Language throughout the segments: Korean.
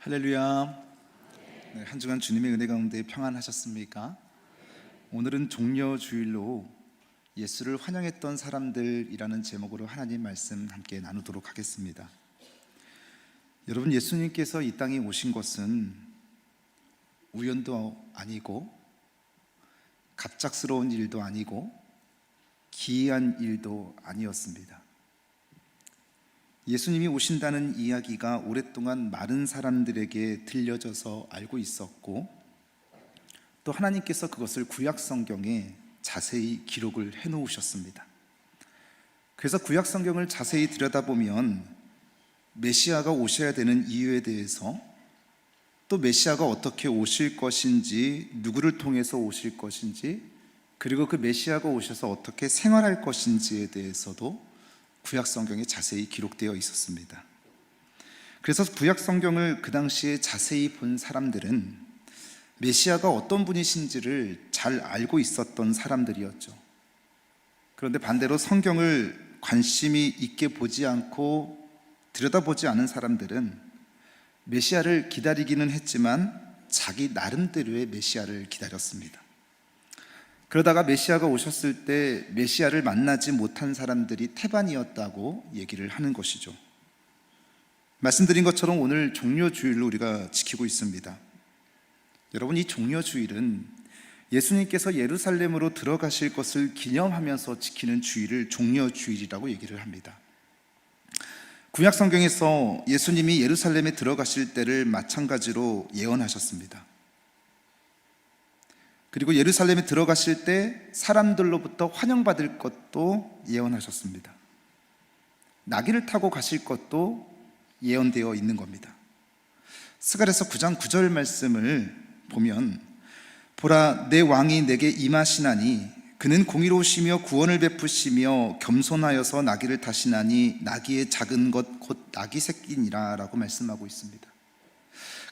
할렐루야. 네, 한 주간 주님의 은혜 가운데 평안하셨습니까? 오늘은 종려주일로 예수를 환영했던 사람들이라는 제목으로 하나님 말씀 함께 나누도록 하겠습니다. 여러분, 예수님께서 이 땅에 오신 것은 우연도 아니고 갑작스러운 일도 아니고 기이한 일도 아니었습니다. 예수님이 오신다는 이야기가 오랫동안 많은 사람들에게 들려져서 알고 있었고, 또 하나님께서 그것을 구약 성경에 자세히 기록을 해 놓으셨습니다. 그래서 구약 성경을 자세히 들여다보면 메시아가 오셔야 되는 이유에 대해서, 또 메시아가 어떻게 오실 것인지, 누구를 통해서 오실 것인지, 그리고 그 메시아가 오셔서 어떻게 생활할 것인지에 대해서도 구약 성경에 자세히 기록되어 있었습니다. 그래서 구약 성경을 그 당시에 자세히 본 사람들은 메시아가 어떤 분이신지를 잘 알고 있었던 사람들이었죠. 그런데 반대로 성경을 관심이 있게 보지 않고 들여다보지 않은 사람들은 메시아를 기다리기는 했지만 자기 나름대로의 메시아를 기다렸습니다. 그러다가 메시아가 오셨을 때 메시아를 만나지 못한 사람들이 태반이었다고 얘기를 하는 것이죠. 말씀드린 것처럼 오늘 종려주일로 우리가 지키고 있습니다. 여러분, 이 종려주일은 예수님께서 예루살렘으로 들어가실 것을 기념하면서 지키는 주일을 종려주일이라고 얘기를 합니다. 구약 성경에서 예수님이 예루살렘에 들어가실 때를 마찬가지로 예언하셨습니다. 그리고 예루살렘에 들어가실 때 사람들로부터 환영받을 것도 예언하셨습니다. 나귀를 타고 가실 것도 예언되어 있는 겁니다. 스가랴서 9장 9절 말씀을 보면, 보라, 내 왕이 내게 임하시나니 그는 공의로우시며 구원을 베푸시며 겸손하여서 나귀를 타시나니 나귀의 작은 것 곧 나귀 새끼니라 라고 말씀하고 있습니다.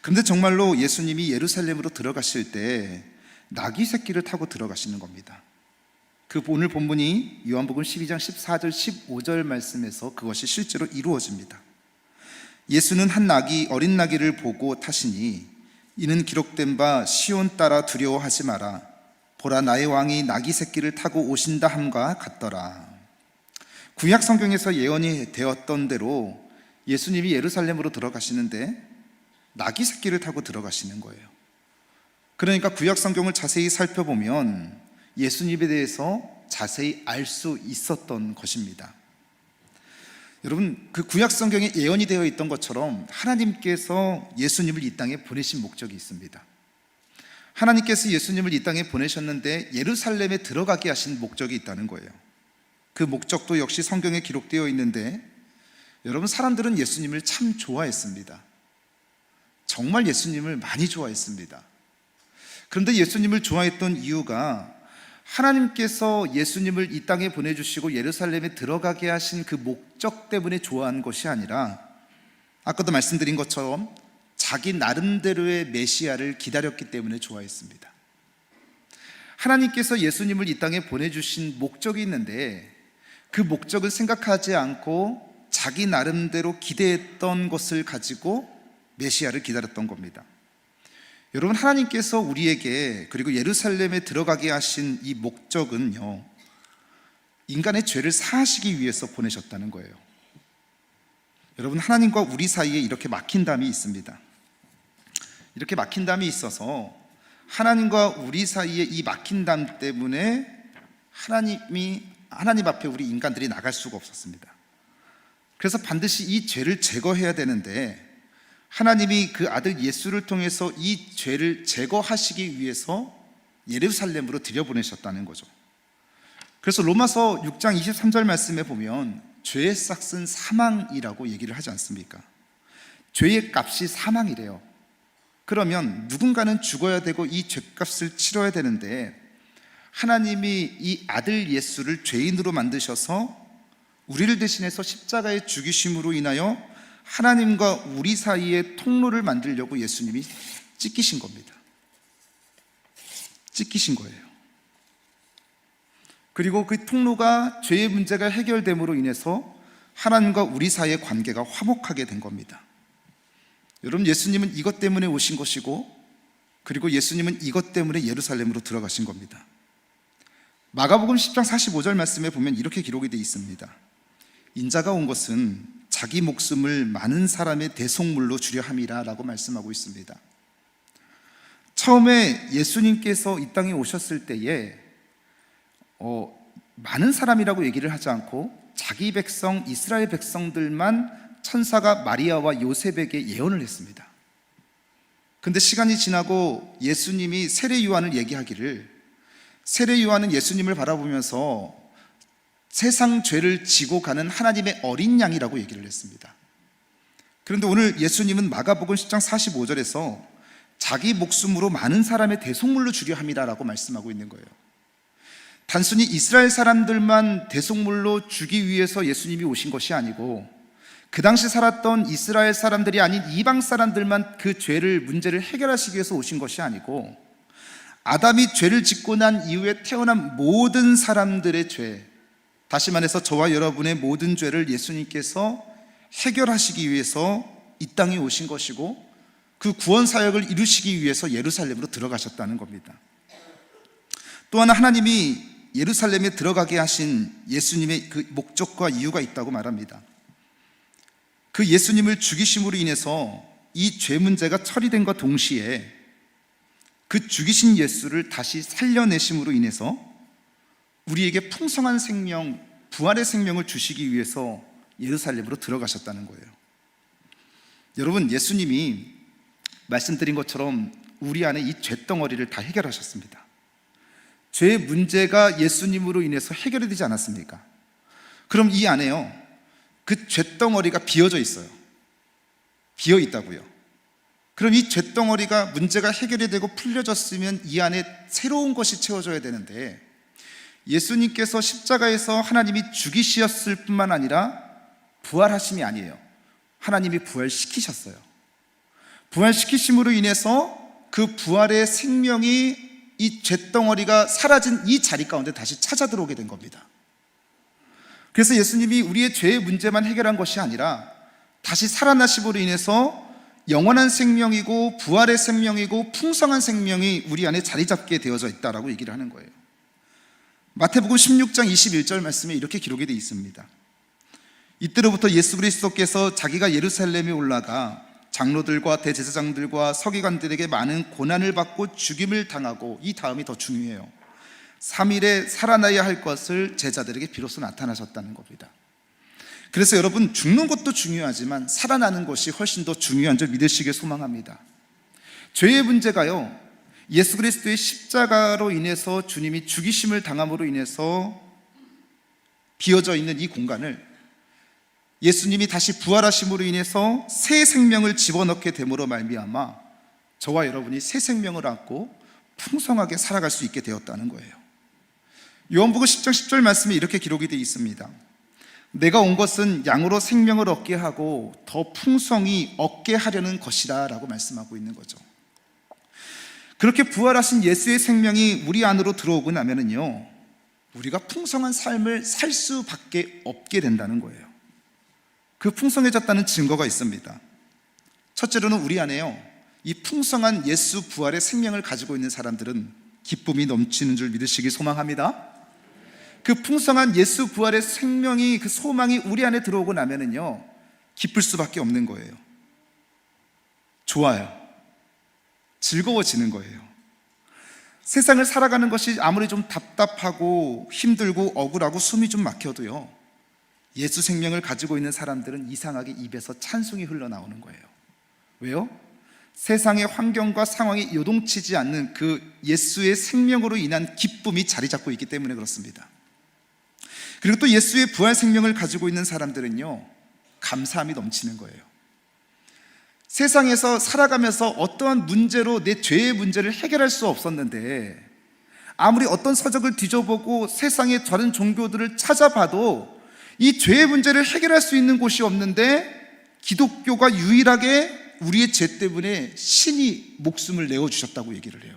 그런데 정말로 예수님이 예루살렘으로 들어가실 때 나귀 새끼를 타고 들어가시는 겁니다. 그 오늘 본문이 요한복음 12장 14절 15절 말씀에서 그것이 실제로 이루어집니다. 예수는 한 나귀, 어린 나귀를 보고 타시니 이는 기록된 바 시온 따라 두려워하지 마라, 보라, 나의 왕이 나귀 새끼를 타고 오신다 함과 같더라. 구약 성경에서 예언이 되었던 대로 예수님이 예루살렘으로 들어가시는데 나귀 새끼를 타고 들어가시는 거예요. 그러니까 구약 성경을 자세히 살펴보면 예수님에 대해서 자세히 알 수 있었던 것입니다. 여러분, 그 구약 성경에 예언이 되어 있던 것처럼 하나님께서 예수님을 이 땅에 보내신 목적이 있습니다. 하나님께서 예수님을 이 땅에 보내셨는데 예루살렘에 들어가게 하신 목적이 있다는 거예요. 그 목적도 역시 성경에 기록되어 있는데, 여러분, 사람들은 예수님을 참 좋아했습니다. 정말 예수님을 많이 좋아했습니다. 그런데 예수님을 좋아했던 이유가 하나님께서 예수님을 이 땅에 보내주시고 예루살렘에 들어가게 하신 그 목적 때문에 좋아한 것이 아니라, 아까도 말씀드린 것처럼 자기 나름대로의 메시아를 기다렸기 때문에 좋아했습니다. 하나님께서 예수님을 이 땅에 보내주신 목적이 있는데 그 목적을 생각하지 않고 자기 나름대로 기대했던 것을 가지고 메시아를 기다렸던 겁니다. 여러분, 하나님께서 우리에게 그리고 예루살렘에 들어가게 하신 이 목적은요, 인간의 죄를 사하시기 위해서 보내셨다는 거예요. 여러분, 하나님과 우리 사이에 이렇게 막힌 담이 있습니다. 이렇게 막힌 담이 있어서 하나님과 우리 사이에 이 막힌 담 때문에 하나님 앞에 우리 인간들이 나갈 수가 없었습니다. 그래서 반드시 이 죄를 제거해야 되는데 하나님이 그 아들 예수를 통해서 이 죄를 제거하시기 위해서 예루살렘으로 들여보내셨다는 거죠. 그래서 로마서 6장 23절 말씀에 보면 죄의 싹은 사망이라고 얘기를 하지 않습니까? 죄의 값이 사망이래요. 그러면 누군가는 죽어야 되고 이 죄값을 치러야 되는데, 하나님이 이 아들 예수를 죄인으로 만드셔서 우리를 대신해서 십자가에 죽이심으로 인하여 하나님과 우리 사이에 통로를 만들려고 예수님이 찢기신 겁니다. 찢기신 거예요. 그리고 그 통로가 죄의 문제가 해결됨으로 인해서 하나님과 우리 사이의 관계가 화목하게 된 겁니다. 여러분, 예수님은 이것 때문에 오신 것이고, 그리고 예수님은 이것 때문에 예루살렘으로 들어가신 겁니다. 마가복음 10장 45절 말씀에 보면 이렇게 기록이 되어 있습니다. 인자가 온 것은 자기 목숨을 많은 사람의 대속물로 주려 함이라 라고 말씀하고 있습니다. 처음에 예수님께서 이 땅에 오셨을 때에 많은 사람이라고 얘기를 하지 않고 자기 백성, 이스라엘 백성들만 천사가 마리아와 요셉에게 예언을 했습니다. 근데 시간이 지나고 예수님이 세례 요한을 얘기하기를, 세례 요한은 예수님을 바라보면서 세상 죄를 지고 가는 하나님의 어린 양이라고 얘기를 했습니다. 그런데 오늘 예수님은 마가복음 10장 45절에서 자기 목숨으로 많은 사람의 대속물로 주려 함이라 라고 말씀하고 있는 거예요. 단순히 이스라엘 사람들만 대속물로 주기 위해서 예수님이 오신 것이 아니고, 그 당시 살았던 이스라엘 사람들이 아닌 이방 사람들만 그 죄를, 문제를 해결하시기 위해서 오신 것이 아니고, 아담이 죄를 짓고 난 이후에 태어난 모든 사람들의 죄, 다시 말해서 저와 여러분의 모든 죄를 예수님께서 해결하시기 위해서 이 땅에 오신 것이고, 그 구원 사역을 이루시기 위해서 예루살렘으로 들어가셨다는 겁니다. 또 하나, 하나님이 예루살렘에 들어가게 하신 예수님의 그 목적과 이유가 있다고 말합니다. 그 예수님을 죽이심으로 인해서 이 죄 문제가 처리된 것 동시에 그 죽이신 예수를 다시 살려내심으로 인해서 우리에게 풍성한 생명, 부활의 생명을 주시기 위해서 예루살렘으로 들어가셨다는 거예요. 여러분, 예수님이 말씀드린 것처럼 우리 안에 이 죄덩어리를 다 해결하셨습니다. 죄의 문제가 예수님으로 인해서 해결이 되지 않았습니까? 그럼 이 안에요, 그 죄덩어리가 비어져 있어요. 비어 있다고요. 그럼 이 죄덩어리가 문제가 해결이 되고 풀려졌으면 이 안에 새로운 것이 채워져야 되는데, 예수님께서 십자가에서 하나님이 죽이셨을 뿐만 아니라 부활하심이 아니에요. 하나님이 부활시키셨어요. 부활시키심으로 인해서 그 부활의 생명이 이 죄덩어리가 사라진 이 자리 가운데 다시 찾아 들어오게 된 겁니다. 그래서 예수님이 우리의 죄의 문제만 해결한 것이 아니라 다시 살아나심으로 인해서 영원한 생명이고 부활의 생명이고 풍성한 생명이 우리 안에 자리 잡게 되어져 있다라고 얘기를 하는 거예요. 마태복음 16장 21절 말씀에 이렇게 기록이 되어 있습니다. 이때로부터 예수 그리스도께서 자기가 예루살렘에 올라가 장로들과 대제사장들과 서기관들에게 많은 고난을 받고 죽임을 당하고, 이 다음이 더 중요해요. 3일에 살아나야 할 것을 제자들에게 비로소 나타나셨다는 겁니다. 그래서 여러분, 죽는 것도 중요하지만 살아나는 것이 훨씬 더 중요한 줄 믿으시길 소망합니다. 죄의 문제가요, 예수 그리스도의 십자가로 인해서 주님이 죽이심을 당함으로 인해서 비어져 있는 이 공간을 예수님이 다시 부활하심으로 인해서 새 생명을 집어넣게 됨으로 말미암아 저와 여러분이 새 생명을 얻고 풍성하게 살아갈 수 있게 되었다는 거예요. 요한복음 10장 10절 말씀에 이렇게 기록이 되어 있습니다. 내가 온 것은 양으로 생명을 얻게 하고 더 풍성히 얻게 하려는 것이다 라고 말씀하고 있는 거죠. 그렇게 부활하신 예수의 생명이 우리 안으로 들어오고 나면은요, 우리가 풍성한 삶을 살 수밖에 없게 된다는 거예요. 그 풍성해졌다는 증거가 있습니다. 첫째로는 우리 안에요, 이 풍성한 예수 부활의 생명을 가지고 있는 사람들은 기쁨이 넘치는 줄 믿으시기 소망합니다. 그 풍성한 예수 부활의 생명이, 그 소망이 우리 안에 들어오고 나면은요, 기쁠 수밖에 없는 거예요. 좋아요. 즐거워지는 거예요. 세상을 살아가는 것이 아무리 좀 답답하고 힘들고 억울하고 숨이 좀 막혀도요, 예수 생명을 가지고 있는 사람들은 이상하게 입에서 찬송이 흘러나오는 거예요. 왜요? 세상의 환경과 상황이 요동치지 않는 그 예수의 생명으로 인한 기쁨이 자리 잡고 있기 때문에 그렇습니다. 그리고 또 예수의 부활 생명을 가지고 있는 사람들은요, 감사함이 넘치는 거예요. 세상에서 살아가면서 어떠한 문제로 내 죄의 문제를 해결할 수 없었는데, 아무리 어떤 서적을 뒤져보고 세상의 다른 종교들을 찾아봐도 이 죄의 문제를 해결할 수 있는 곳이 없는데, 기독교가 유일하게 우리의 죄 때문에 신이 목숨을 내어주셨다고 얘기를 해요.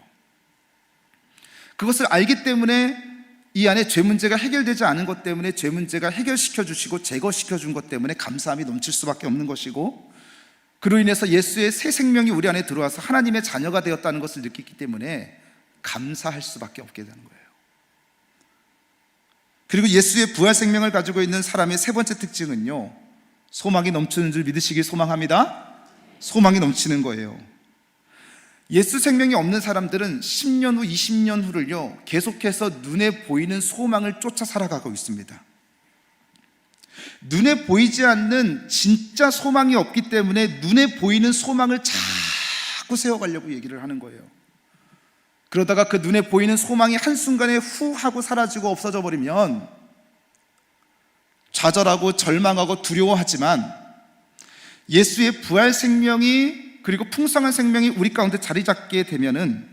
그것을 알기 때문에 이 안에 죄 문제가 해결되지 않은 것 때문에 죄 문제가 해결시켜 주시고 제거시켜 준 것 때문에 감사함이 넘칠 수밖에 없는 것이고, 그로 인해서 예수의 새 생명이 우리 안에 들어와서 하나님의 자녀가 되었다는 것을 느끼기 때문에 감사할 수밖에 없게 되는 거예요. 그리고 예수의 부활 생명을 가지고 있는 사람의 세 번째 특징은요, 소망이 넘치는 줄 믿으시길 소망합니다. 소망이 넘치는 거예요. 예수 생명이 없는 사람들은 10년 후, 20년 후를요, 계속해서 눈에 보이는 소망을 쫓아 살아가고 있습니다. 눈에 보이지 않는 진짜 소망이 없기 때문에 눈에 보이는 소망을 자꾸 세워가려고 얘기를 하는 거예요. 그러다가 그 눈에 보이는 소망이 한순간에 후 하고 사라지고 없어져 버리면 좌절하고 절망하고 두려워하지만, 예수의 부활 생명이, 그리고 풍성한 생명이 우리 가운데 자리 잡게 되면은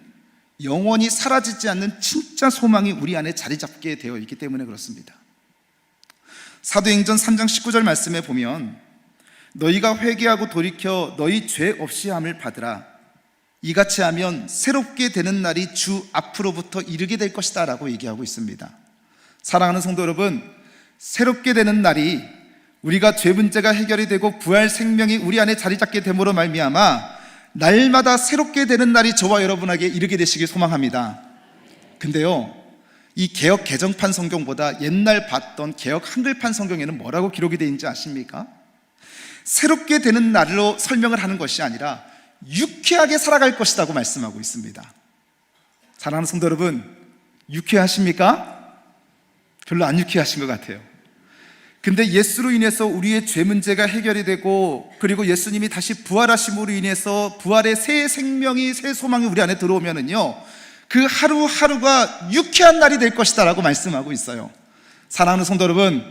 영원히 사라지지 않는 진짜 소망이 우리 안에 자리 잡게 되어 있기 때문에 그렇습니다. 사도행전 3장 19절 말씀에 보면, 너희가 회개하고 돌이켜 너희 죄 없이 함을 받으라. 이같이 하면 새롭게 되는 날이 주 앞으로부터 이르게 될 것이다 라고 얘기하고 있습니다. 사랑하는 성도 여러분, 새롭게 되는 날이, 우리가 죄 문제가 해결이 되고 부활 생명이 우리 안에 자리 잡게 됨으로 말미암아 날마다 새롭게 되는 날이 저와 여러분에게 이르게 되시길 소망합니다. 근데요, 이 개역 개정판 성경보다 옛날 봤던 개역 한글판 성경에는 뭐라고 기록이 되어 있는지 아십니까? 새롭게 되는 날로 설명을 하는 것이 아니라 유쾌하게 살아갈 것이라고 말씀하고 있습니다. 사랑하는 성도 여러분, 유쾌하십니까? 별로 안 유쾌하신 것 같아요. 근데 예수로 인해서 우리의 죄 문제가 해결이 되고, 그리고 예수님이 다시 부활하심으로 인해서 부활의 새 생명이, 새 소망이 우리 안에 들어오면은요, 그 하루하루가 유쾌한 날이 될 것이다 라고 말씀하고 있어요. 사랑하는 성도 여러분,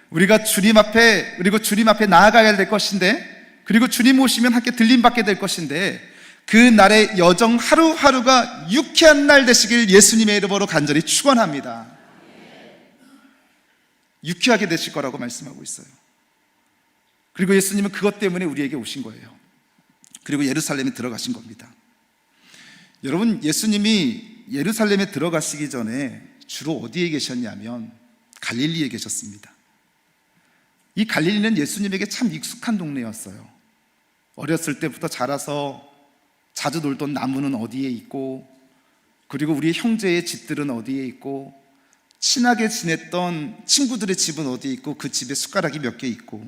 우리가 주님 앞에, 그리고 주님 앞에 나아가야 될 것인데, 그리고 주님 오시면 함께 들림받게 될 것인데, 그 날의 여정 하루하루가 유쾌한 날 되시길 예수님의 이름으로 간절히 축원합니다. 유쾌하게 되실 거라고 말씀하고 있어요. 그리고 예수님은 그것 때문에 우리에게 오신 거예요. 그리고 예루살렘에 들어가신 겁니다. 여러분, 예수님이 예루살렘에 들어가시기 전에 주로 어디에 계셨냐면 갈릴리에 계셨습니다. 이 갈릴리는 예수님에게 참 익숙한 동네였어요. 어렸을 때부터 자라서 자주 놀던 나무는 어디에 있고, 그리고 우리 형제의 집들은 어디에 있고, 친하게 지냈던 친구들의 집은 어디에 있고, 그 집에 숟가락이 몇 개 있고.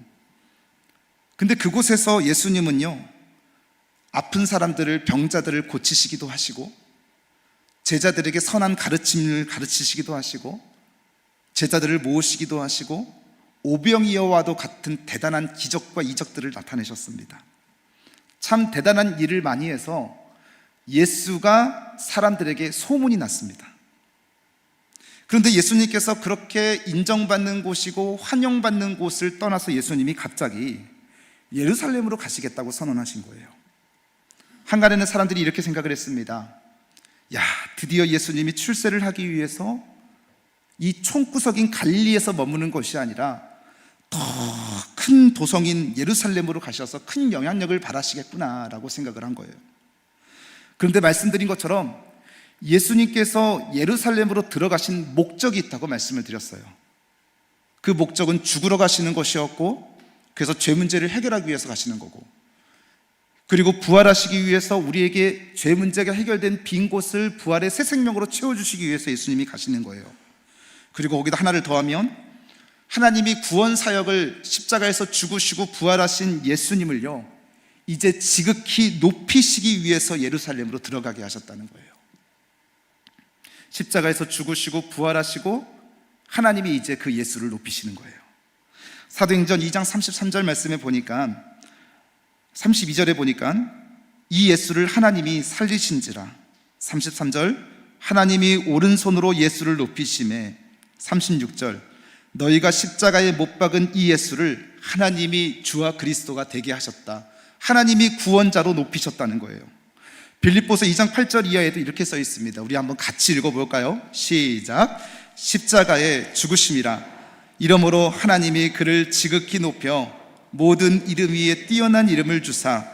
근데 그곳에서 예수님은요, 아픈 사람들을, 병자들을 고치시기도 하시고, 제자들에게 선한 가르침을 가르치시기도 하시고, 제자들을 모으시기도 하시고, 오병이어와도 같은 대단한 기적과 이적들을 나타내셨습니다. 참 대단한 일을 많이 해서 예수가 사람들에게 소문이 났습니다. 그런데 예수님께서 그렇게 인정받는 곳이고 환영받는 곳을 떠나서 예수님이 갑자기 예루살렘으로 가시겠다고 선언하신 거예요. 한간에는 사람들이 이렇게 생각을 했습니다. 야, 드디어 예수님이 출세를 하기 위해서 이 총구석인 갈릴리에서 머무는 것이 아니라 더 큰 도성인 예루살렘으로 가셔서 큰 영향력을 발하시겠구나 라고 생각을 한 거예요. 그런데 말씀드린 것처럼 예수님께서 예루살렘으로 들어가신 목적이 있다고 말씀을 드렸어요. 그 목적은 죽으러 가시는 것이었고, 그래서 죄 문제를 해결하기 위해서 가시는 거고, 그리고 부활하시기 위해서 우리에게 죄 문제가 해결된 빈 곳을 부활의 새 생명으로 채워주시기 위해서 예수님이 가시는 거예요. 그리고 거기다 하나를 더하면, 하나님이 구원 사역을 십자가에서 죽으시고 부활하신 예수님을요, 이제 지극히 높이시기 위해서 예루살렘으로 들어가게 하셨다는 거예요. 십자가에서 죽으시고 부활하시고 하나님이 이제 그 예수를 높이시는 거예요. 사도행전 2장 33절 말씀에 보니까, 32절에 보니까 이 예수를 하나님이 살리신지라. 33절, 하나님이 오른손으로 예수를 높이심에. 36절, 너희가 십자가에 못 박은 이 예수를 하나님이 주와 그리스도가 되게 하셨다. 하나님이 구원자로 높이셨다는 거예요. 빌립보서 2장 8절 이하에도 이렇게 써 있습니다. 우리 한번 같이 읽어볼까요? 시작. 십자가에 죽으심이라. 이러므로 하나님이 그를 지극히 높여 모든 이름 위에 뛰어난 이름을 주사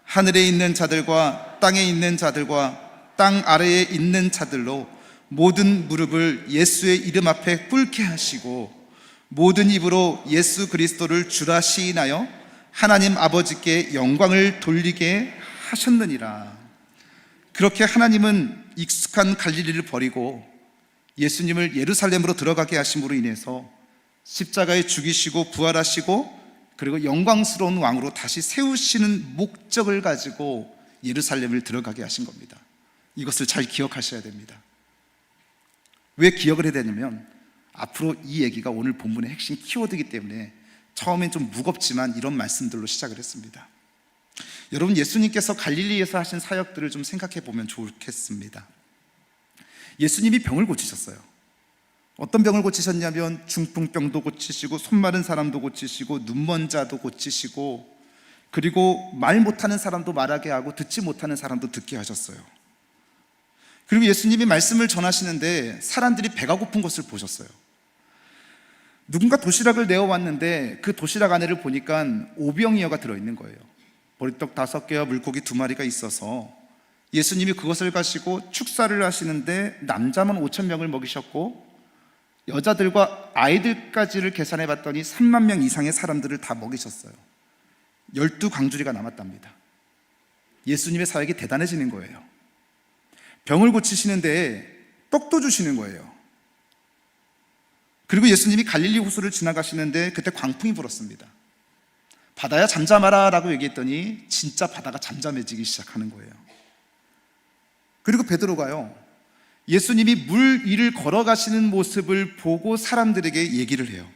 하늘에 있는 자들과 땅에 있는 자들과 땅 아래에 있는 자들로 모든 무릎을 예수의 이름 앞에 꿇게 하시고 모든 입으로 예수 그리스도를 주라 시인하여 하나님 아버지께 영광을 돌리게 하셨느니라. 그렇게 하나님은 익숙한 갈릴리를 버리고 예수님을 예루살렘으로 들어가게 하심으로 인해서 십자가에 죽이시고 부활하시고 그리고 영광스러운 왕으로 다시 세우시는 목적을 가지고 예루살렘을 들어가게 하신 겁니다. 이것을 잘 기억하셔야 됩니다. 왜 기억을 해야 되냐면 앞으로 이 얘기가 오늘 본문의 핵심 키워드이기 때문에 처음엔 좀 무겁지만 이런 말씀들로 시작을 했습니다. 여러분, 예수님께서 갈릴리에서 하신 사역들을 좀 생각해 보면 좋겠습니다. 예수님이 병을 고치셨어요. 어떤 병을 고치셨냐면 중풍병도 고치시고 손 마른 사람도 고치시고 눈먼 자도 고치시고 그리고 말 못하는 사람도 말하게 하고 듣지 못하는 사람도 듣게 하셨어요. 그리고 예수님이 말씀을 전하시는데 사람들이 배가 고픈 것을 보셨어요. 누군가 도시락을 내어왔는데 그 도시락 안에를 보니까 오병이어가 들어있는 거예요. 보리떡 5개와 물고기 2마리가 있어서 예수님이 그것을 가지고 축사를 하시는데 남자만 5,000명을 먹이셨고 여자들과 아이들까지를 계산해 봤더니 3만 명 이상의 사람들을 다 먹이셨어요. 12광주리가 남았답니다. 예수님의 사역이 대단해지는 거예요. 병을 고치시는데 떡도 주시는 거예요. 그리고 예수님이 갈릴리 호수를 지나가시는데 그때 광풍이 불었습니다. 바다야 잠잠하라 라고 얘기했더니 진짜 바다가 잠잠해지기 시작하는 거예요. 그리고 베드로가요, 예수님이 물 위를 걸어가시는 모습을 보고 사람들에게 얘기를 해요.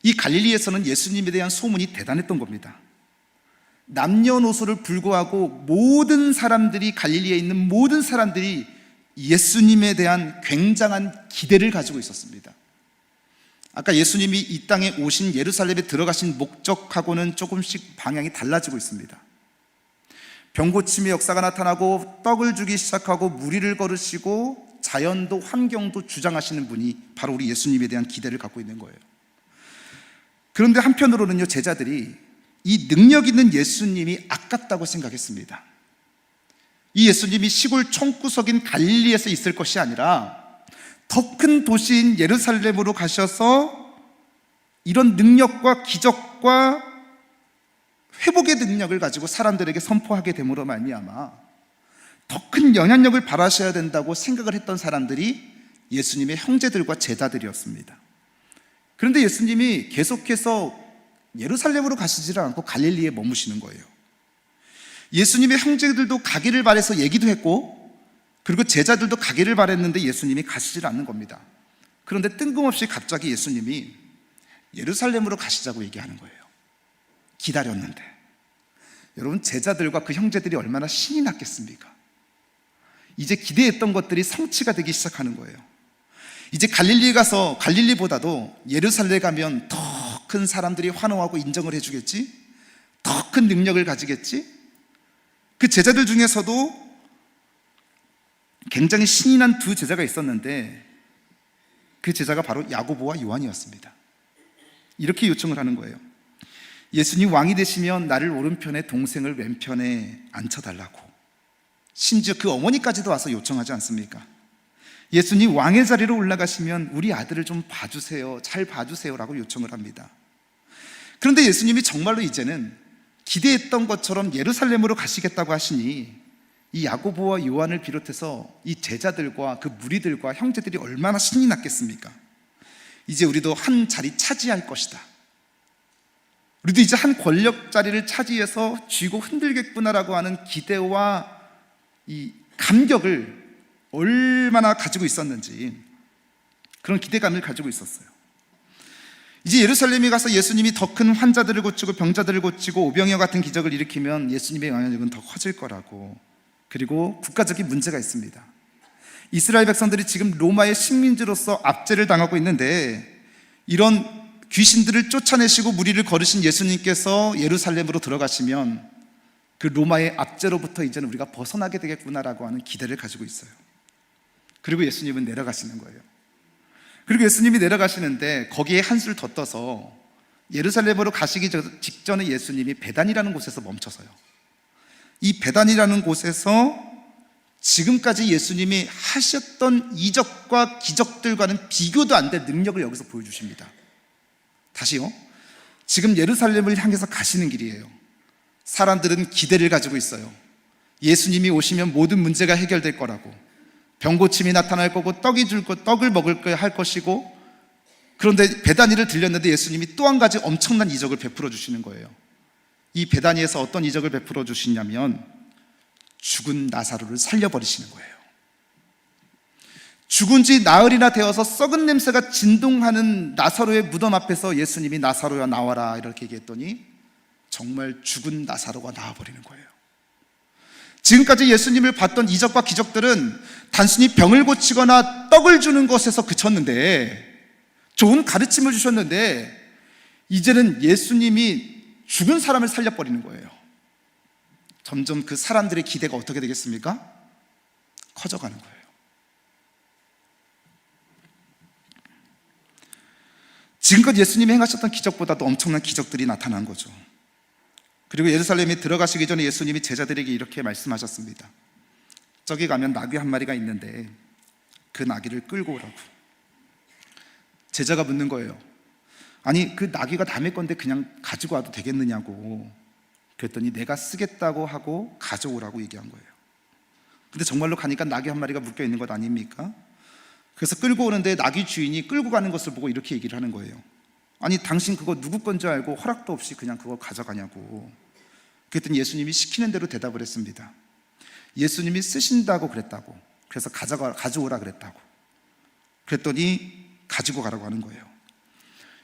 이 갈릴리에서는 예수님에 대한 소문이 대단했던 겁니다. 남녀노소를 불구하고 모든 사람들이, 갈릴리에 있는 모든 사람들이 예수님에 대한 굉장한 기대를 가지고 있었습니다. 아까 예수님이 이 땅에 오신, 예루살렘에 들어가신 목적하고는 조금씩 방향이 달라지고 있습니다. 병고침의 역사가 나타나고 떡을 주기 시작하고 무리를 걸으시고 자연도 환경도 주장하시는 분이 바로 우리 예수님에 대한 기대를 갖고 있는 거예요. 그런데 한편으로는요, 제자들이 이 능력 있는 예수님이 아깝다고 생각했습니다. 이 예수님이 시골 총구석인 갈릴리에서 있을 것이 아니라 더 큰 도시인 예루살렘으로 가셔서 이런 능력과 기적과 회복의 능력을 가지고 사람들에게 선포하게 됨으로 말미암아 더 큰 영향력을 발하셔야 된다고 생각을 했던 사람들이 예수님의 형제들과 제자들이었습니다. 그런데 예수님이 계속해서 예루살렘으로 가시지를 않고 갈릴리에 머무시는 거예요. 예수님의 형제들도 가기를 바라서 얘기도 했고 그리고 제자들도 가기를 바랬는데 예수님이 가시질 않는 겁니다. 그런데 뜬금없이 갑자기 예수님이 예루살렘으로 가시자고 얘기하는 거예요. 기다렸는데. 여러분, 제자들과 그 형제들이 얼마나 신이 났겠습니까? 이제 기대했던 것들이 성취가 되기 시작하는 거예요. 이제 갈릴리에 가서, 갈릴리보다도 예루살렘에 가면 더 큰 사람들이 환호하고 인정을 해주겠지? 더 큰 능력을 가지겠지? 그 제자들 중에서도 굉장히 신이 난 2 제자가 있었는데 그 제자가 바로 야고보와 요한이었습니다. 이렇게 요청을 하는 거예요. 예수님 왕이 되시면 나를 오른편에, 동생을 왼편에 앉혀달라고. 심지어 그 어머니까지도 와서 요청하지 않습니까? 예수님 왕의 자리로 올라가시면 우리 아들을 좀 봐주세요, 잘 봐주세요 라고 요청을 합니다. 그런데 예수님이 정말로 이제는 기대했던 것처럼 예루살렘으로 가시겠다고 하시니 이 야고보와 요한을 비롯해서 이 제자들과 그 무리들과 형제들이 얼마나 신이 났겠습니까? 이제 우리도 한 자리 차지할 것이다, 우리도 이제 한 권력 자리를 차지해서 쥐고 흔들겠구나라고 하는 기대와 이 감격을 얼마나 가지고 있었는지, 그런 기대감을 가지고 있었어요. 이제 예루살렘에 가서 예수님이 더 큰 환자들을 고치고 병자들을 고치고 오병이어 같은 기적을 일으키면 예수님의 영향력은 더 커질 거라고. 그리고 국가적인 문제가 있습니다. 이스라엘 백성들이 지금 로마의 식민지로서 압제를 당하고 있는데 이런 귀신들을 쫓아내시고 무리를 걸으신 예수님께서 예루살렘으로 들어가시면 그 로마의 압제로부터 이제는 우리가 벗어나게 되겠구나라고 하는 기대를 가지고 있어요. 그리고 예수님은 내려가시는 거예요. 그리고 예수님이 내려가시는데 거기에 한술 더 떠서 예루살렘으로 가시기 직전에 예수님이 베단이라는 곳에서 멈춰서요, 이 베단이라는 곳에서 지금까지 예수님이 하셨던 이적과 기적들과는 비교도 안 될 능력을 여기서 보여주십니다. 다시요, 지금 예루살렘을 향해서 가시는 길이에요. 사람들은 기대를 가지고 있어요. 예수님이 오시면 모든 문제가 해결될 거라고, 병고침이 나타날 거고, 떡을 먹을 거야 할 것이고. 그런데 베다니를 들렸는데 예수님이 또 한 가지 엄청난 이적을 베풀어 주시는 거예요. 이 베다니에서 어떤 이적을 베풀어 주시냐면 죽은 나사로를 살려버리시는 거예요. 죽은 지 나흘이나 되어서 썩은 냄새가 진동하는 나사로의 무덤 앞에서 예수님이 나사로야 나와라 이렇게 얘기했더니 정말 죽은 나사로가 나와버리는 거예요. 지금까지 예수님을 봤던 이적과 기적들은 단순히 병을 고치거나 떡을 주는 것에서 그쳤는데, 좋은 가르침을 주셨는데, 이제는 예수님이 죽은 사람을 살려버리는 거예요. 점점 그 사람들의 기대가 어떻게 되겠습니까? 커져가는 거예요. 지금껏 예수님이 행하셨던 기적보다도 엄청난 기적들이 나타난 거죠. 그리고 예루살렘에 들어가시기 전에 예수님이 제자들에게 이렇게 말씀하셨습니다. 저기 가면 나귀 한 마리가 있는데 그 나귀를 끌고 오라고. 제자가 묻는 거예요. 아니, 그 나귀가 남의 건데 그냥 가지고 와도 되겠느냐고. 그랬더니 내가 쓰겠다고 하고 가져오라고 얘기한 거예요. 근데 정말로 가니까 나귀 한 마리가 묶여 있는 것 아닙니까? 그래서 끌고 오는데 나귀 주인이 끌고 가는 것을 보고 이렇게 얘기를 하는 거예요. 아니, 당신 그거 누구 건지 알고 허락도 없이 그냥 그거 가져가냐고. 그랬더니 예수님이 시키는 대로 대답을 했습니다. 예수님이 쓰신다고 그랬다고. 그래서 가져오라 그랬다고. 그랬더니 가지고 가라고 하는 거예요.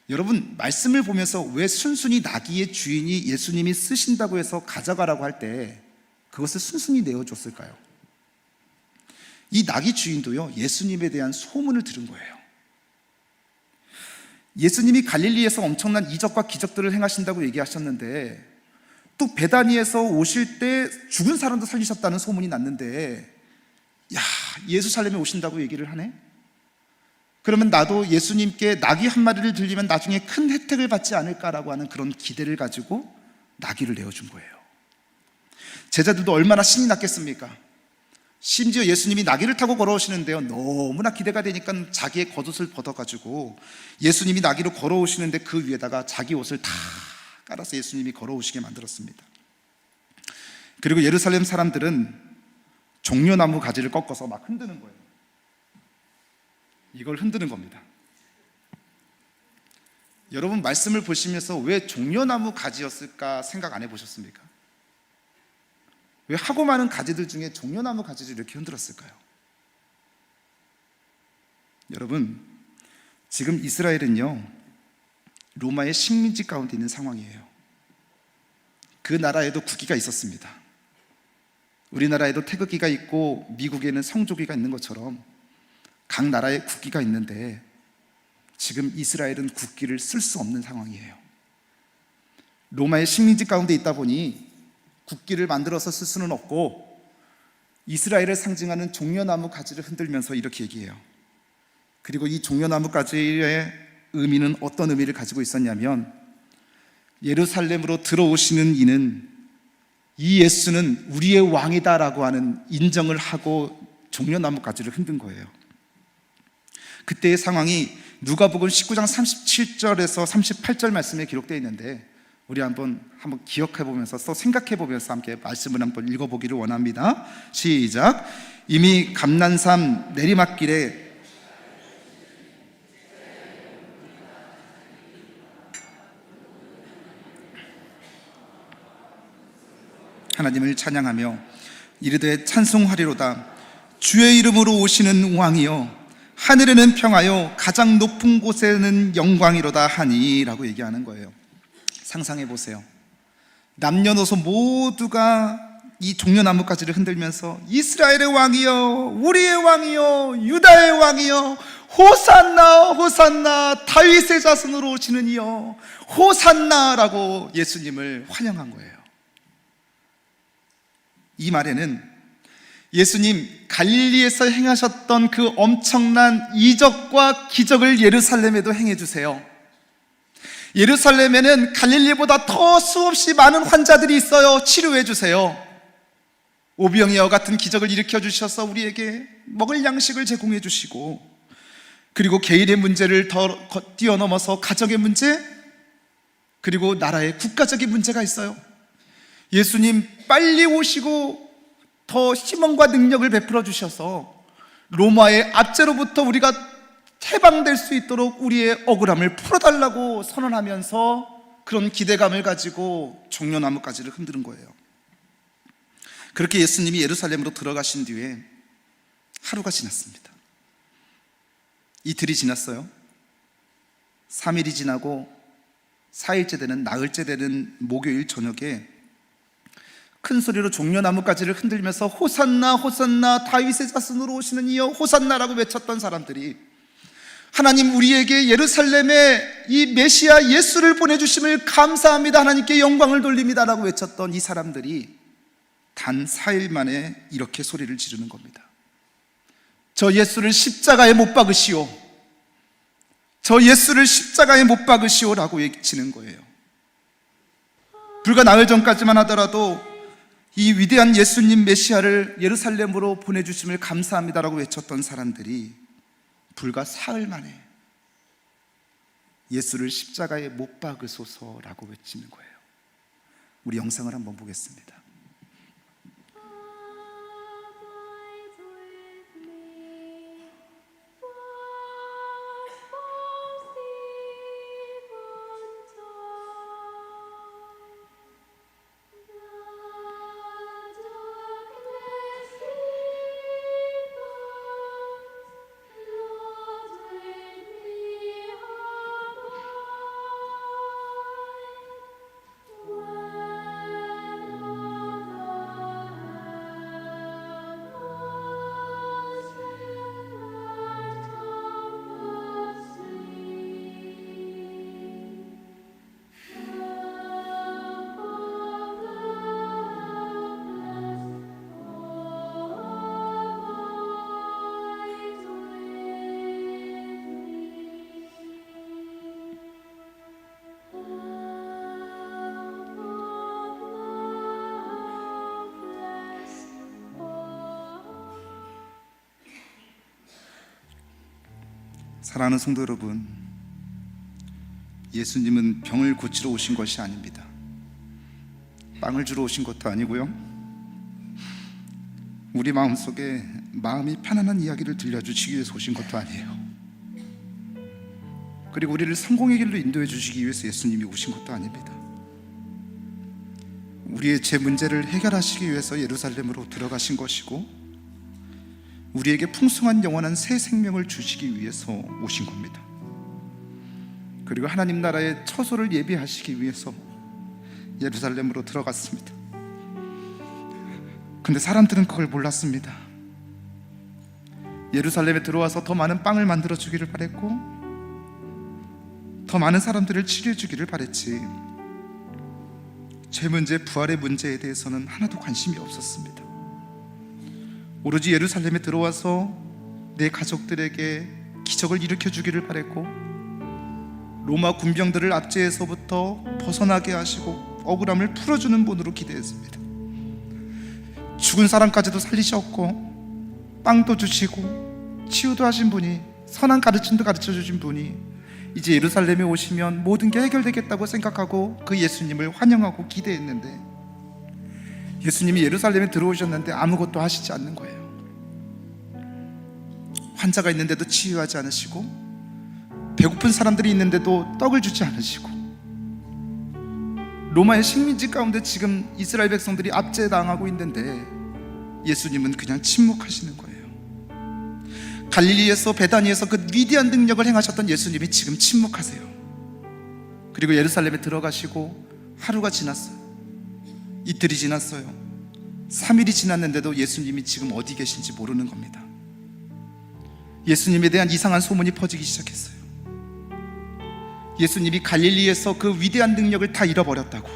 여러분, 말씀을 보면서 왜 순순히 나귀의 주인이 예수님이 쓰신다고 해서 가져가라고 할 때 그것을 순순히 내어줬을까요? 이 나귀 주인도요, 예수님에 대한 소문을 들은 거예요. 예수님이 갈릴리에서 엄청난 이적과 기적들을 행하신다고 얘기하셨는데, 또 베다니에서 오실 때 죽은 사람도 살리셨다는 소문이 났는데, 야, 예루살렘에 오신다고 얘기를 하네? 그러면 나도 예수님께 나귀 한 마리를 들리면 나중에 큰 혜택을 받지 않을까라고 하는 그런 기대를 가지고 나귀를 내어준 거예요. 제자들도 얼마나 신이 났겠습니까? 심지어 예수님이 나귀를 타고 걸어오시는데요, 너무나 기대가 되니까 자기의 겉옷을 벗어가지고 예수님이 나귀로 걸어오시는데 그 위에다가 자기 옷을 다 깔아서 예수님이 걸어오시게 만들었습니다. 그리고 예루살렘 사람들은 종려나무 가지를 꺾어서 막 흔드는 거예요. 이걸 흔드는 겁니다. 여러분, 말씀을 보시면서 왜 종려나무 가지였을까 생각 안 해보셨습니까? 왜 하고 많은 가지들 중에 종려나무 가지를 이렇게 흔들었을까요? 여러분, 지금 이스라엘은요, 로마의 식민지 가운데 있는 상황이에요. 그 나라에도 국기가 있었습니다. 우리나라에도 태극기가 있고 미국에는 성조기가 있는 것처럼 각 나라에 국기가 있는데, 지금 이스라엘은 국기를 쓸 수 없는 상황이에요. 로마의 식민지 가운데 있다 보니 국기를 만들어서 쓸 수는 없고, 이스라엘을 상징하는 종려나무 가지를 흔들면서 이렇게 얘기해요. 그리고 이 종려나무 가지의 의미는 어떤 의미를 가지고 있었냐면, 예루살렘으로 들어오시는 이는, 이 예수는 우리의 왕이다라고 하는 인정을 하고 종려나무 가지를 흔든 거예요. 그때의 상황이 누가복음 19장 37절에서 38절 말씀에 기록되어 있는데, 우리 한번 기억해 보면서 또 생각해 보면서 함께 말씀을 한번 읽어보기를 원합니다. 시작. 이미 감난산 내리막길에 하나님을 찬양하며 이르되 찬송하리로다. 주의 이름으로 오시는 왕이여, 하늘에는 평화요 가장 높은 곳에는 영광이로다 하니, 라고 얘기하는 거예요. 상상해 보세요. 남녀노소 모두가 이 종려나무 가지를 흔들면서 이스라엘의 왕이여, 우리의 왕이여, 유다의 왕이여, 호산나 호산나, 다윗의 자손으로 오시는 이여, 호산나라고 예수님을 환영한 거예요. 이 말에는 예수님 갈릴리에서 행하셨던 그 엄청난 이적과 기적을 예루살렘에도 행해 주세요. 예루살렘에는 갈릴리보다 더 수없이 많은 환자들이 있어요. 치료해 주세요. 오병이어 같은 기적을 일으켜 주셔서 우리에게 먹을 양식을 제공해 주시고, 그리고 개인의 문제를 더 뛰어넘어서 가정의 문제, 그리고 나라에 국가적인 문제가 있어요. 예수님 빨리 오시고 더 희망과 능력을 베풀어 주셔서 로마의 압제로부터 우리가 해방될 수 있도록 우리의 억울함을 풀어달라고 선언하면서 그런 기대감을 가지고 종려나무가지를 흔드는 거예요. 그렇게 예수님이 예루살렘으로 들어가신 뒤에 하루가 지났습니다. 이틀이 지났어요. 3일이 지나고 4일째 되는 나흘째 되는 목요일 저녁에 큰 소리로 종려나무가지를 흔들면서 호산나 호산나 다윗의 자손으로 오시는 이여 호산나라고 외쳤던 사람들이 하나님 우리에게 예루살렘에 이 메시아 예수를 보내주심을 감사합니다, 하나님께 영광을 돌립니다 라고 외쳤던 이 사람들이 단 4일 만에 이렇게 소리를 지르는 겁니다. 저 예수를 십자가에 못 박으시오, 저 예수를 십자가에 못 박으시오 라고 외치는 거예요. 불과 나흘 전까지만 하더라도 이 위대한 예수님 메시아를 예루살렘으로 보내주심을 감사합니다 라고 외쳤던 사람들이 불과 사흘 만에 예수를 십자가에 못 박으소서라고 외치는 거예요. 우리 영상을 한번 보겠습니다. 사랑하는 성도 여러분, 예수님은 병을 고치러 오신 것이 아닙니다. 빵을 주러 오신 것도 아니고요, 우리 마음속에 마음이 편안한 이야기를 들려주시기 위해서 오신 것도 아니에요. 그리고 우리를 성공의 길로 인도해 주시기 위해서 예수님이 오신 것도 아닙니다. 우리의 제 문제를 해결하시기 위해서 예루살렘으로 들어가신 것이고 우리에게 풍성한 영원한 새 생명을 주시기 위해서 오신 겁니다. 그리고 하나님 나라의 처소를 예비하시기 위해서 예루살렘으로 들어갔습니다. 근데 사람들은 그걸 몰랐습니다. 예루살렘에 들어와서 더 많은 빵을 만들어 주기를 바랬고 더 많은 사람들을 치료해 주기를 바랬지 죄 문제, 부활의 문제에 대해서는 하나도 관심이 없었습니다. 오로지 예루살렘에 들어와서 내 가족들에게 기적을 일으켜 주기를 바랬고 로마 군병들을 압제에서부터 벗어나게 하시고 억울함을 풀어주는 분으로 기대했습니다. 죽은 사람까지도 살리셨고 빵도 주시고 치유도 하신 분이, 선한 가르침도 가르쳐 주신 분이 이제 예루살렘에 오시면 모든 게 해결되겠다고 생각하고 그 예수님을 환영하고 기대했는데 예수님이 예루살렘에 들어오셨는데 아무것도 하시지 않는 거예요. 환자가 있는데도 치유하지 않으시고 배고픈 사람들이 있는데도 떡을 주지 않으시고 로마의 식민지 가운데 지금 이스라엘 백성들이 압제당하고 있는데 예수님은 그냥 침묵하시는 거예요. 갈릴리에서 베다니에서 그 위대한 능력을 행하셨던 예수님이 지금 침묵하세요. 그리고 예루살렘에 들어가시고 하루가 지났어요. 이틀이 지났어요. 3일이 지났는데도 예수님이 지금 어디 계신지 모르는 겁니다. 예수님에 대한 이상한 소문이 퍼지기 시작했어요. 예수님이 갈릴리에서 그 위대한 능력을 다 잃어버렸다고,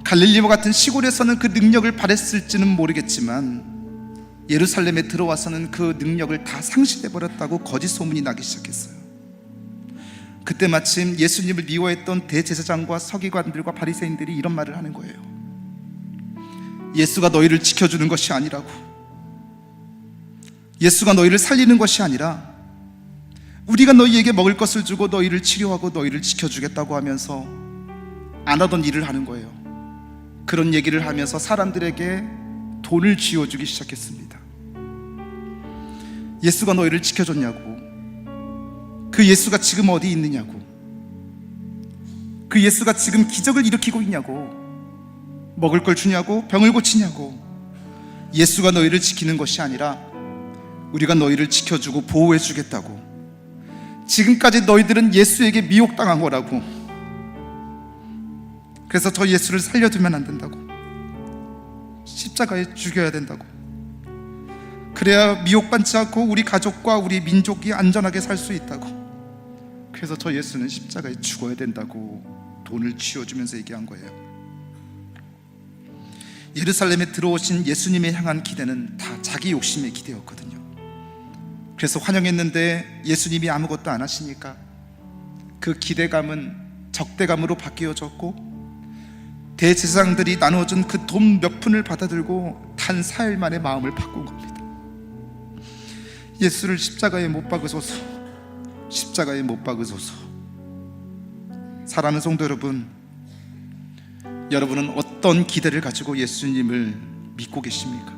갈릴리와 같은 시골에서는 그 능력을 발했을지는 모르겠지만 예루살렘에 들어와서는 그 능력을 다 상실해버렸다고 거짓 소문이 나기 시작했어요. 그때 마침 예수님을 미워했던 대제사장과 서기관들과 바리새인들이 이런 말을 하는 거예요. 예수가 너희를 지켜주는 것이 아니라고, 예수가 너희를 살리는 것이 아니라 우리가 너희에게 먹을 것을 주고 너희를 치료하고 너희를 지켜주겠다고 하면서 안 하던 일을 하는 거예요. 그런 얘기를 하면서 사람들에게 돈을 쥐어주기 시작했습니다. 예수가 너희를 지켜줬냐고, 그 예수가 지금 어디 있느냐고, 그 예수가 지금 기적을 일으키고 있냐고, 먹을 걸 주냐고, 병을 고치냐고. 예수가 너희를 지키는 것이 아니라 우리가 너희를 지켜주고 보호해 주겠다고. 지금까지 너희들은 예수에게 미혹당한 거라고. 그래서 저 예수를 살려두면 안 된다고, 십자가에 죽여야 된다고. 그래야 미혹받지 않고 우리 가족과 우리 민족이 안전하게 살 수 있다고. 그래서 저 예수는 십자가에 죽어야 된다고 돈을 쥐어주면서 얘기한 거예요. 예루살렘에 들어오신 예수님에 향한 기대는 다 자기 욕심의 기대였거든요. 그래서 환영했는데 예수님이 아무것도 안 하시니까 그 기대감은 적대감으로 바뀌어졌고, 대제사장들이 나눠준 그 돈 몇 푼을 받아들고 단 4일 만에 마음을 바꾼 겁니다. 예수를 십자가에 못 박으소서, 십자가에 못 박으소서. 사랑하는 성도 여러분, 여러분은 어떤 기대를 가지고 예수님을 믿고 계십니까?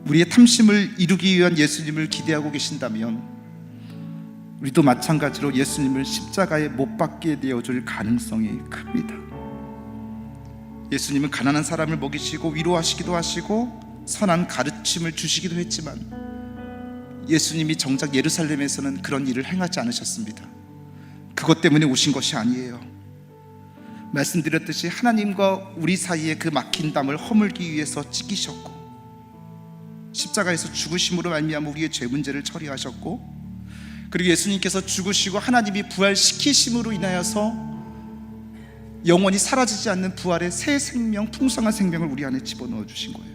우리의 탐심을 이루기 위한 예수님을 기대하고 계신다면 우리도 마찬가지로 예수님을 십자가에 못 박게 되어줄 가능성이 큽니다. 예수님은 가난한 사람을 먹이시고 위로하시기도 하시고 선한 가르침을 주시기도 했지만 예수님이 정작 예루살렘에서는 그런 일을 행하지 않으셨습니다. 그것 때문에 오신 것이 아니에요. 말씀드렸듯이 하나님과 우리 사이에 그 막힌 담을 허물기 위해서 찢기셨고, 십자가에서 죽으심으로 말미암아 우리의 죄 문제를 처리하셨고, 그리고 예수님께서 죽으시고 하나님이 부활시키심으로 인하여서 영원히 사라지지 않는 부활의 새 생명, 풍성한 생명을 우리 안에 집어넣어 주신 거예요.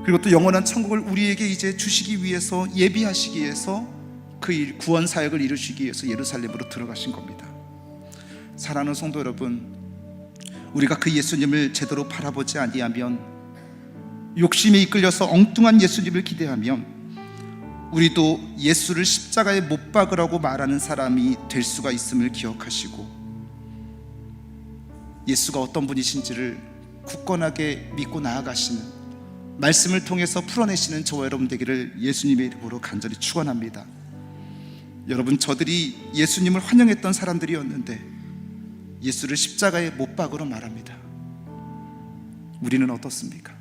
그리고 또 영원한 천국을 우리에게 이제 주시기 위해서, 예비하시기 위해서 그 구원 사역을 이루시기 위해서 예루살렘으로 들어가신 겁니다. 사랑하는 성도 여러분, 우리가 그 예수님을 제대로 바라보지 아니하면, 욕심에 이끌려서 엉뚱한 예수님을 기대하면 우리도 예수를 십자가에 못 박으라고 말하는 사람이 될 수가 있음을 기억하시고, 예수가 어떤 분이신지를 굳건하게 믿고 나아가시는, 말씀을 통해서 풀어내시는 저와 여러분 되기를 예수님의 이름으로 간절히 축원합니다. 여러분, 저들이 예수님을 환영했던 사람들이었는데 예수를 십자가에 못 박으러 말합니다. 우리는 어떻습니까?